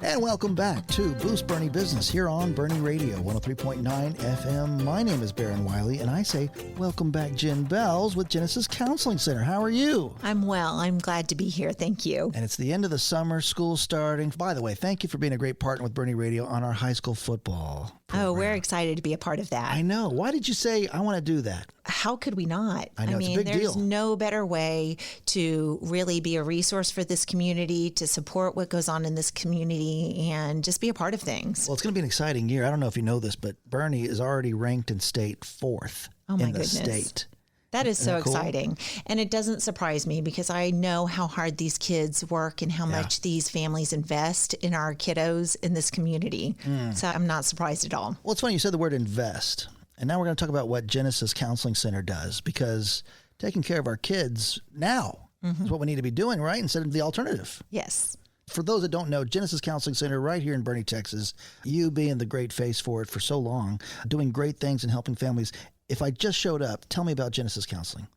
And welcome back to Boost Boerne Business here on Boerne Radio, 103.9 FM. My name is Baron Wiley, and I say welcome back, Jen Bells with Genesis Counseling Center. How are you? I'm well. I'm glad to be here. Thank you. And it's the end of the summer, school starting. By the way, thank you for being a great partner with Boerne Radio on our high school football program. Oh, we're excited to be a part of that. I know. Why did you say, I want to do that? How could we not? I know, it's a big there's deal. no better way to really be a resource for this community, to support what goes on in this community, and just be a part of things. Well, it's going to be an exciting year. I don't know if you know this, but Boerne is already ranked in state 4th in the goodness. state. That is so Isn't that cool? exciting. And it doesn't surprise me because I know how hard these kids work and how much these families invest in our kiddos in this community. So I'm not surprised at all. Well, it's funny you said the word invest. And now we're going to talk about what Genesis Counseling Center does, because taking care of our kids now is what we need to be doing, right? Instead of the alternative. Yes. For those that don't know, Genesis Counseling Center right here in Boerne, Texas, you being the great face for it for so long, doing great things and helping families. If I just showed up, tell me about Genesis Counseling.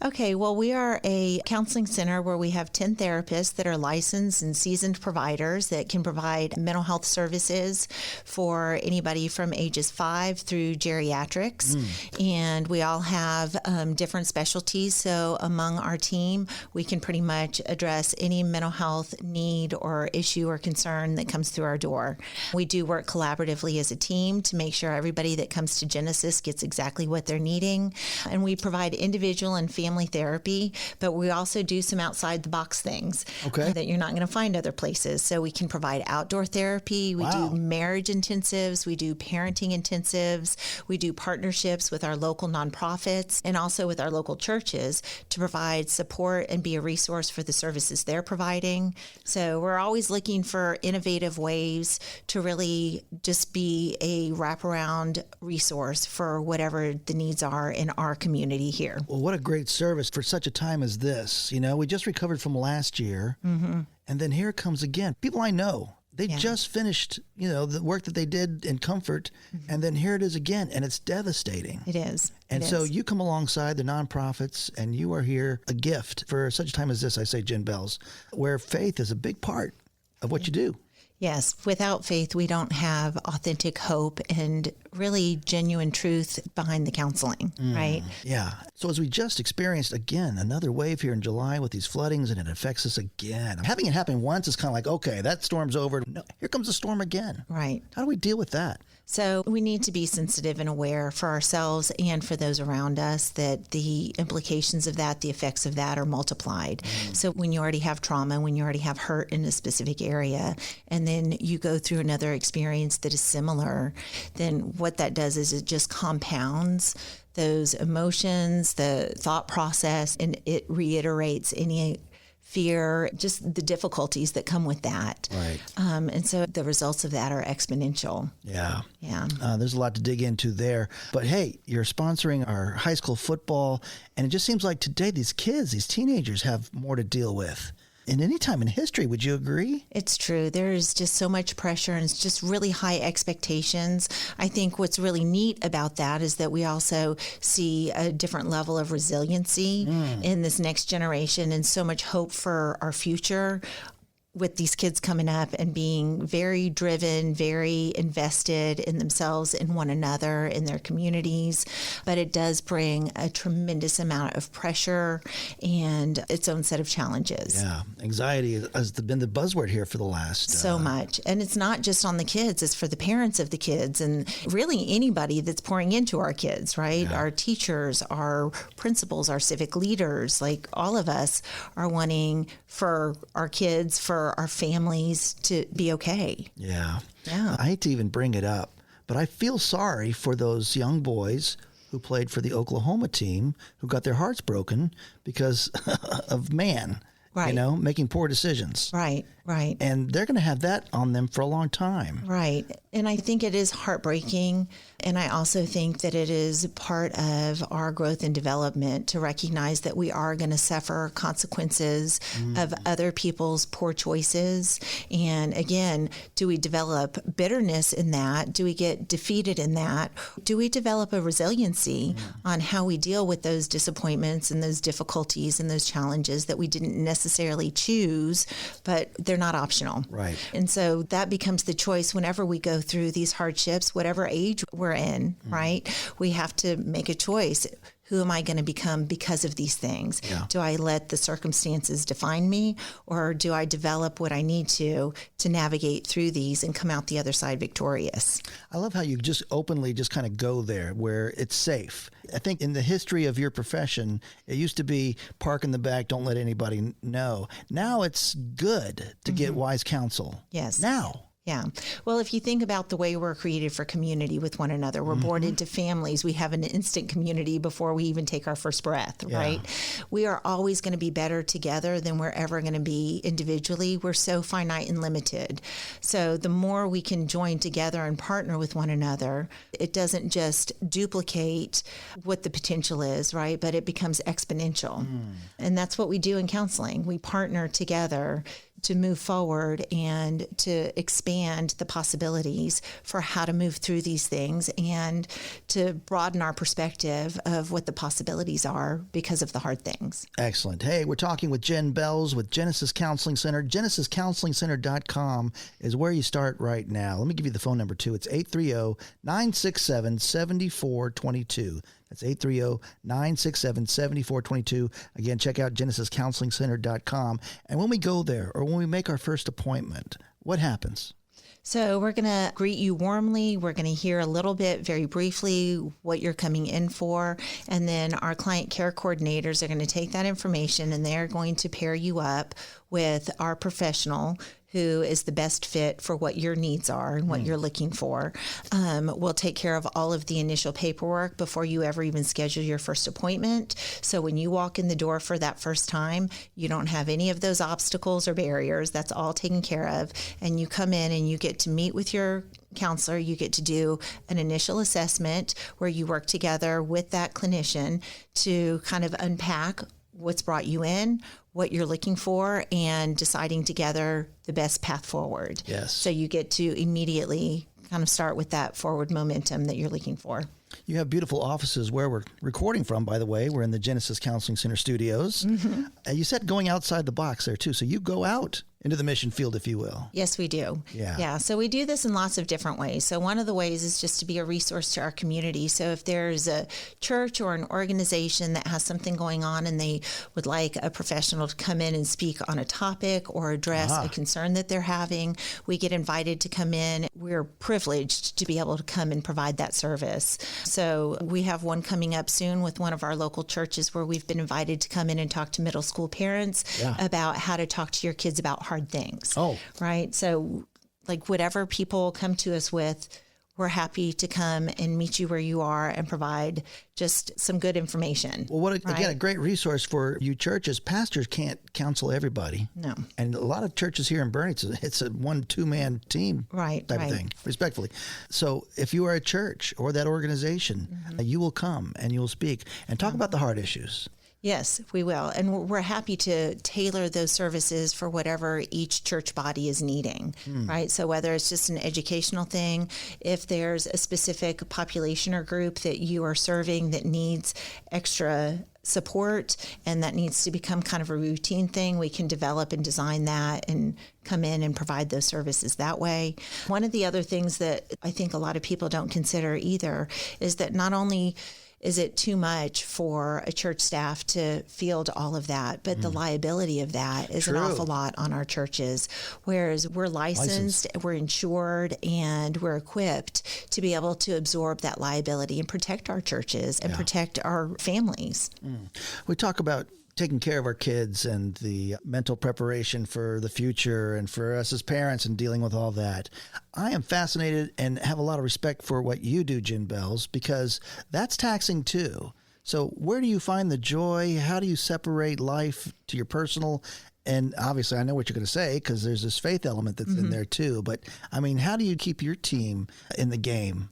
Okay, well, we are a counseling center where we have 10 therapists that are licensed and seasoned providers that can provide mental health services for anybody from ages 5 through geriatrics. And we all have different specialties. So among our team, we can pretty much address any mental health need or issue or concern that comes through our door. We do work collaboratively as a team to make sure everybody that comes to Genesis gets exactly what they're needing. And we provide individual and family therapy, but we also do some outside the box things that you're not going to find other places. So we can provide outdoor therapy. We do marriage intensives. We do parenting intensives. We do partnerships with our local nonprofits and also with our local churches to provide support and be a resource for the services they're providing. So we're always looking for innovative ways to really just be a wraparound resource for whatever the needs are in our community here. Well, what a great service for such a time as this. You know, we just recovered from last year, and then here it comes again. People I know, they just finished, the work that they did in comfort, and then here it is again, and it's devastating. It is. And so you come alongside the nonprofits, and you are here a gift for such a time as this, I say, Jen Bells, where faith is a big part of what you do. Yes. Without faith, we don't have authentic hope and really genuine truth behind the counseling, right? Yeah. So as we just experienced, again, another wave here in July with these floodings, and it affects us again. Having it happen once is kind of like, okay, that storm's over. No, here comes the storm again. Right. How do we deal with that? So we need to be sensitive and aware for ourselves and for those around us that the implications of that, the effects of that are multiplied. So when you already have trauma, when you already have hurt in a specific area, and then you go through another experience that is similar, then what that does is it just compounds those emotions, the thought process, and it reiterates any fear, just the difficulties that come with that. Right. And so the results of that are exponential. Yeah. Yeah. There's a lot to dig into there. But hey, you're sponsoring our high school football, and it just seems like today these kids, these teenagers have more to deal with. In any time in history, would you agree? It's true. There's just so much pressure and it's just really high expectations. I think what's really neat about that is that we also see a different level of resiliency in this next generation and so much hope for our future with these kids coming up and being very driven, very invested in themselves, in one another, in their communities. But it does bring a tremendous amount of pressure and its own set of challenges. Yeah. Anxiety has been the buzzword here for the last... So much. And it's not just on the kids, it's for the parents of the kids and really anybody that's pouring into our kids, right? Yeah. Our teachers, our principals, our civic leaders, like all of us are wanting for our kids, for our families to be okay. Yeah. Yeah. I hate to even bring it up, but I feel sorry for those young boys who played for the Oklahoma team who got their hearts broken because of Right. making poor decisions. Right. And they're going to have that on them for a long time. Right. And I think it is heartbreaking. And I also think that it is part of our growth and development to recognize that we are going to suffer consequences of other people's poor choices. And again, do we develop bitterness in that? Do we get defeated in that? Do we develop a resiliency on how we deal with those disappointments and those difficulties and those challenges that we didn't necessarily choose, but they're not optional. Right. And so that becomes the choice whenever we go through these hardships, whatever age we're in, right? We have to make a choice. Who am I going to become because of these things? Yeah. Do I let the circumstances define me, or do I develop what I need to navigate through these and come out the other side victorious? I love how you just openly just kind of go there where it's safe. I think in the history of your profession, it used to be park in the back, don't let anybody know. Now it's good to get wise counsel. Yes. Now. Yeah. Well, if you think about the way we're created for community with one another, we're born into families. We have an instant community before we even take our first breath, right? We are always going to be better together than we're ever going to be individually. We're so finite and limited. So the more we can join together and partner with one another, it doesn't just duplicate what the potential is, right? But it becomes exponential. And that's what we do in counseling. We partner together to move forward and to expand the possibilities for how to move through these things and to broaden our perspective of what the possibilities are because of the hard things. Excellent. Hey, we're talking with Jen Bells with Genesis Counseling Center. GenesisCounselingCenter.com is where you start right now. Let me give you the phone number too. It's 830-967-7422. That's 830-967-7422. Again, check out GenesisCounselingCenter.com. And when we go there or when we make our first appointment, what happens? So we're going to greet you warmly. We're going to hear a little bit, very briefly, what you're coming in for. And then our client care coordinators are going to take that information and they're going to pair you up with our professional who is the best fit for what your needs are and what you're looking for. We'll take care of all of the initial paperwork before you ever even schedule your first appointment. So when you walk in the door for that first time, you don't have any of those obstacles or barriers. That's all taken care of. And you come in and you get to meet with your counselor. You get to do an initial assessment where you work together with that clinician to kind of unpack what's brought you in, what you're looking for, and deciding together the best path forward. Yes. So you get to immediately kind of start with that forward momentum that you're looking for. You have beautiful offices where we're recording from, by the way. We're in the Genesis Counseling Center studios. You said going outside the box there, too. So you go out into the mission field, if you will. Yes, we do. Yeah. So we do this in lots of different ways. So one of the ways is just to be a resource to our community. So if there's a church or an organization that has something going on and they would like a professional to come in and speak on a topic or address a concern that they're having, we get invited to come in. We're privileged to be able to come and provide that service. So we have one coming up soon with one of our local churches where we've been invited to come in and talk to middle school parents about how to talk to your kids about hard things. Oh. Right. So like whatever people come to us with, we're happy to come and meet you where you are and provide just some good information. Well, again, a great resource for you churches. Pastors can't counsel everybody. No. And a lot of churches here in Boerne, it's a 1-2-man team type of thing, respectfully. So if you are a church or that organization, you will come and you will speak and talk about the hard issues. Yes, we will. And we're happy to tailor those services for whatever each church body is needing, right? So whether it's just an educational thing, if there's a specific population or group that you are serving that needs extra support and that needs to become kind of a routine thing, we can develop and design that and come in and provide those services that way. One of the other things that I think a lot of people don't consider either is that not only is it too much for a church staff to field all of that, but the liability of that is an awful lot on our churches, whereas we're licensed, we're insured, and we're equipped to be able to absorb that liability and protect our churches and protect our families. We talk about taking care of our kids and the mental preparation for the future and for us as parents and dealing with all that. I am fascinated and have a lot of respect for what you do, Jen Bells, because that's taxing too. So where do you find the joy? How do you separate life to your personal? And obviously I know what you're going to say because there's this faith element that's in there too. But I mean, how do you keep your team in the game?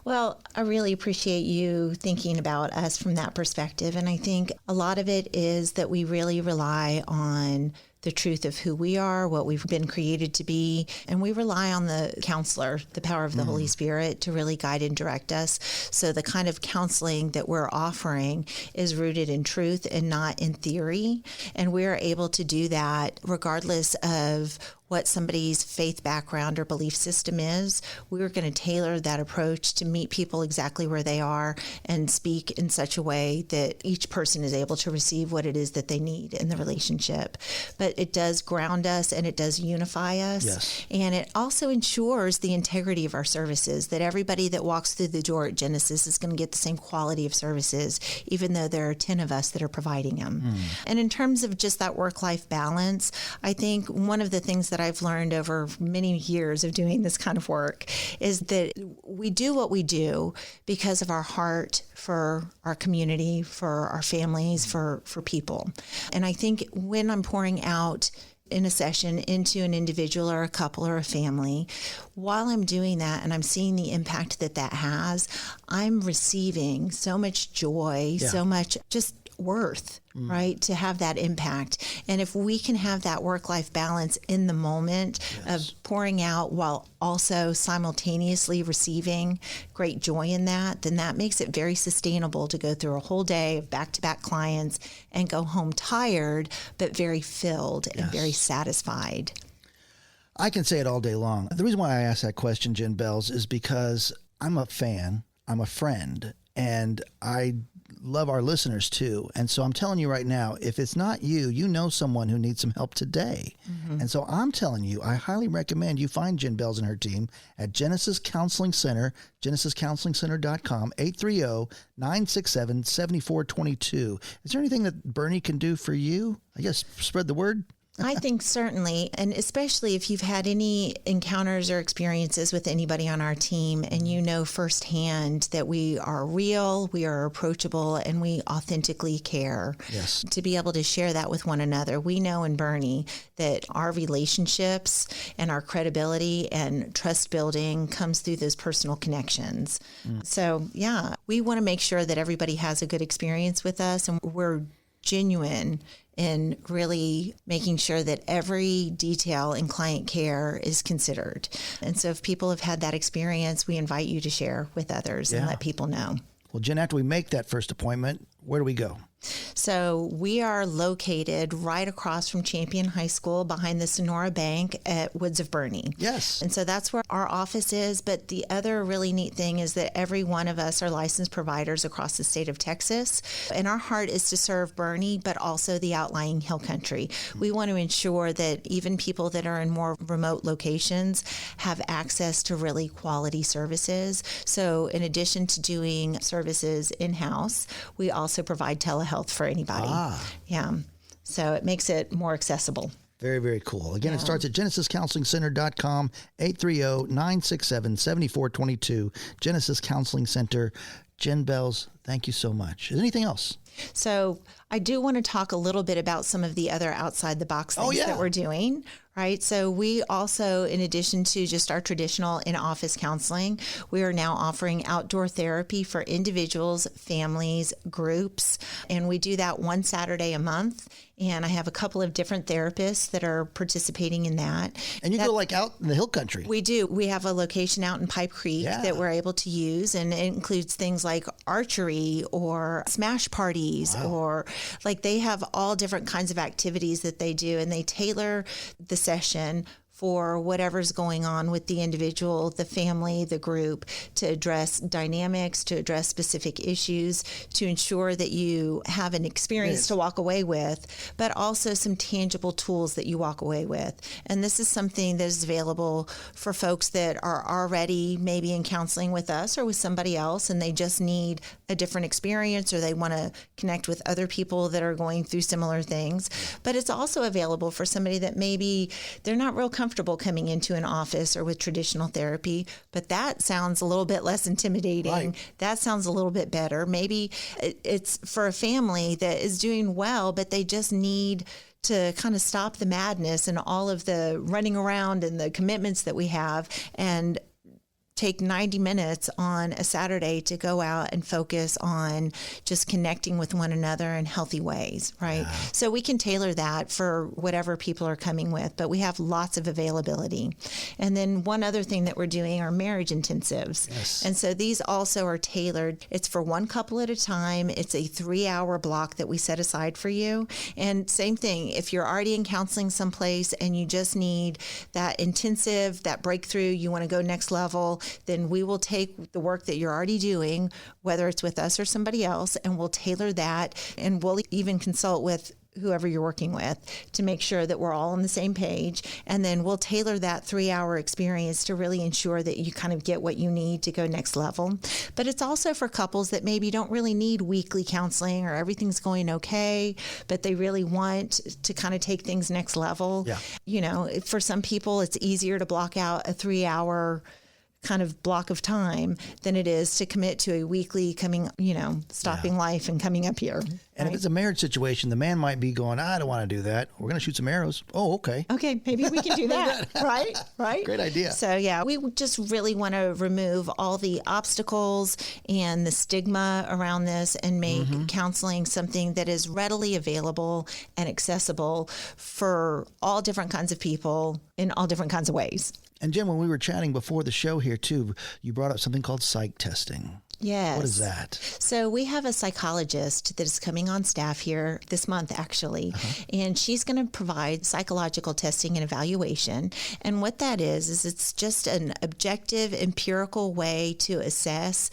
Well, I really appreciate you thinking about us from that perspective. And I think a lot of it is that we really rely on the truth of who we are, what we've been created to be. And we rely on the counselor, the power of the Holy Spirit to really guide and direct us. So the kind of counseling that we're offering is rooted in truth and not in theory. And we're able to do that regardless of what somebody's faith background or belief system is. We're going to tailor that approach to meet people exactly where they are and speak in such a way that each person is able to receive what it is that they need in the relationship. But it does ground us and it does unify us. Yes. And it also ensures the integrity of our services, that everybody that walks through the door at Genesis is going to get the same quality of services, even though there are 10 of us that are providing them. And in terms of just that work-life balance, I think one of the things that I've learned over many years of doing this kind of work is that we do what we do because of our heart for our community, for our families, for people. And I think when I'm pouring out in a session into an individual or a couple or a family, while I'm doing that and I'm seeing the impact that that has, I'm receiving so much joy, so much just worth, right, to have that impact. And if we can have that work-life balance in the moment of pouring out while also simultaneously receiving great joy in that, then that makes it very sustainable to go through a whole day of back-to-back clients and go home tired, but very filled and very satisfied. I can say it all day long. The reason why I asked that question, Jen Bells, is because I'm a fan, I'm a friend, and I love our listeners too. And so I'm telling you right now, if it's not you, you know someone who needs some help today. And so I'm telling you, I highly recommend you find Jen Bells and her team at Genesis Counseling Center, genesiscounselingcenter.com, 830-967-7422. Is there anything that Bernie can do for you? I guess spread the word. I think certainly, and especially if you've had any encounters or experiences with anybody on our team and you know firsthand that we are real, we are approachable, and we authentically care. Yes. To be able to share that with one another. We know in Bernie that our relationships and our credibility and trust building comes through those personal connections. So, yeah, we want to make sure that everybody has a good experience with us and we're genuine in really making sure that every detail in client care is considered. And so if people have had that experience, we invite you to share with others and let people know. Well, Jen, after we make that first appointment, where do we go? So we are located right across from Champion High School behind the Sonora Bank at Woods of Boerne. Yes. And so that's where our office is. But the other really neat thing is that every one of us are licensed providers across the state of Texas. And our heart is to serve Boerne, but also the outlying hill country. We want to ensure that even people that are in more remote locations have access to really quality services. So in addition to doing services in-house, we also provide telehealth for anybody. Yeah. So it makes it more accessible. Very, very cool. Again, it starts at genesiscounselingcenter.com, 830-967-7422. Genesis Counseling Center. Jen Bells, thank you so much. Is there anything else? So I do want to talk a little bit about some of the other outside the box things that we're doing, right? So we also, in addition to just our traditional in-office counseling, we are now offering outdoor therapy for individuals, families, groups, and we do that one Saturday a month. And I have a couple of different therapists that are participating in that. And you go like out in the hill country. We do. We have a location out in Pipe Creek that we're able to use, and it includes things like archery or smash parties or like they have all different kinds of activities that they do, and they tailor the session for whatever's going on with the individual, the family, the group, to address dynamics, to address specific issues, to ensure that you have an experience to walk away with, but also some tangible tools that you walk away with. And this is something that is available for folks that are already maybe in counseling with us or with somebody else, and they just need a different experience, or they want to connect with other people that are going through similar things. But it's also available for somebody that maybe they're not real comfortable coming into an office or with traditional therapy, but that sounds a little bit less intimidating. Right. That sounds a little bit better. Maybe it's for a family that is doing well, but they just need to kind of stop the madness and all of the running around and the commitments that we have and take 90 minutes on a Saturday to go out and focus on just connecting with one another in healthy ways, right? Yeah. So we can tailor that for whatever people are coming with, but we have lots of availability. And then one other thing that we're doing are marriage intensives. Yes. And so these also are tailored. It's for one couple at a time. It's a 3-hour block that we set aside for you. And same thing, if you're already in counseling someplace and you just need that intensive, that breakthrough, you want to go next level, then we will take the work that you're already doing, whether it's with us or somebody else, and we'll tailor that. And we'll even consult with whoever you're working with to make sure that we're all on the same page. And then we'll tailor that 3-hour experience to really ensure that you kind of get what you need to go next level. But it's also for couples that maybe don't really need weekly counseling or everything's going okay, but they really want to kind of take things next level. Yeah. You know, for some people, it's easier to block out a 3-hour kind of block of time than it is to commit to a weekly stopping life and coming up here. And if it's a marriage situation, the man might be going, I don't want to do that. We're going to shoot some arrows. Oh, okay. Okay, maybe we can do that. Right? Great idea. So yeah, we just really want to remove all the obstacles and the stigma around this and make counseling something that is readily available and accessible for all different kinds of people in all different kinds of ways. And Jen, when we were chatting before the show here too, you brought up something called psych testing. Yes. What is that? So we have a psychologist that is coming on staff here this month, actually, and she's going to provide psychological testing and evaluation. And what that is it's just an objective, empirical way to assess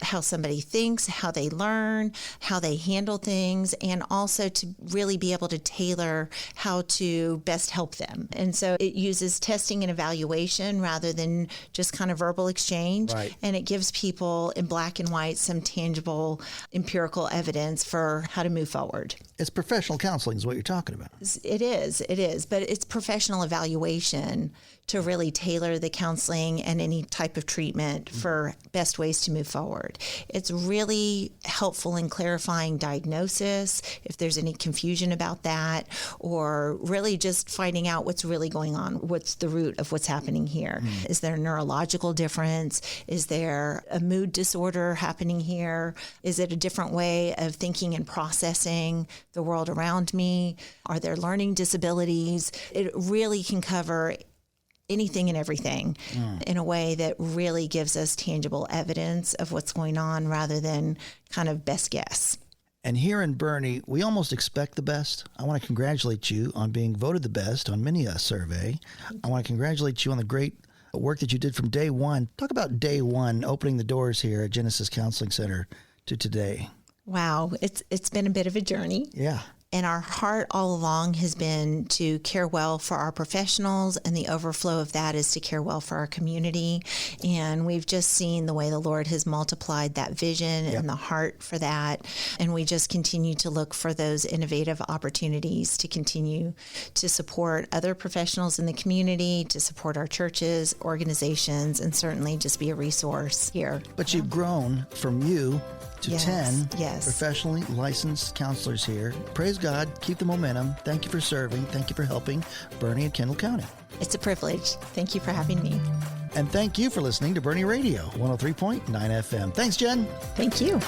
how somebody thinks, how they learn, how they handle things, and also to really be able to tailor how to best help them. And so it uses testing and evaluation rather than just kind of verbal exchange. Right. And it gives people in black and white some tangible empirical evidence for how to move forward. It's professional counseling is what you're talking about. It is, but it's professional evaluation to really tailor the counseling and any type of treatment for best ways to move forward. It's really helpful in clarifying diagnosis, if there's any confusion about that, or really just finding out what's really going on. What's the root of what's happening here? Is there a neurological difference? Is there a mood disorder happening here? Is it a different way of thinking and processing the world around me? Are there learning disabilities? It really can cover anything and everything in a way that really gives us tangible evidence of what's going on rather than kind of best guess. And here in Boerne, we almost expect the best. I want to congratulate you on being voted the best on many a survey. I want to congratulate you on the great work that you did from day one. Talk about day one, opening the doors here at Genesis Counseling Center to today. Wow, it's been a bit of a journey. Yeah. And our heart all along has been to care well for our professionals, and the overflow of that is to care well for our community. And we've just seen the way the Lord has multiplied that vision and the heart for that. And we just continue to look for those innovative opportunities to continue to support other professionals in the community, to support our churches, organizations, and certainly just be a resource here. But you've grown from you to 10 yes. professionally licensed counselors here. Praise God. Keep the momentum. Thank you for serving. Thank you for helping Boerne and Kendall County. It's a privilege. Thank you for having me. And thank you for listening to Boerne Radio, 103.9 FM. Thanks, Jen. Thank you.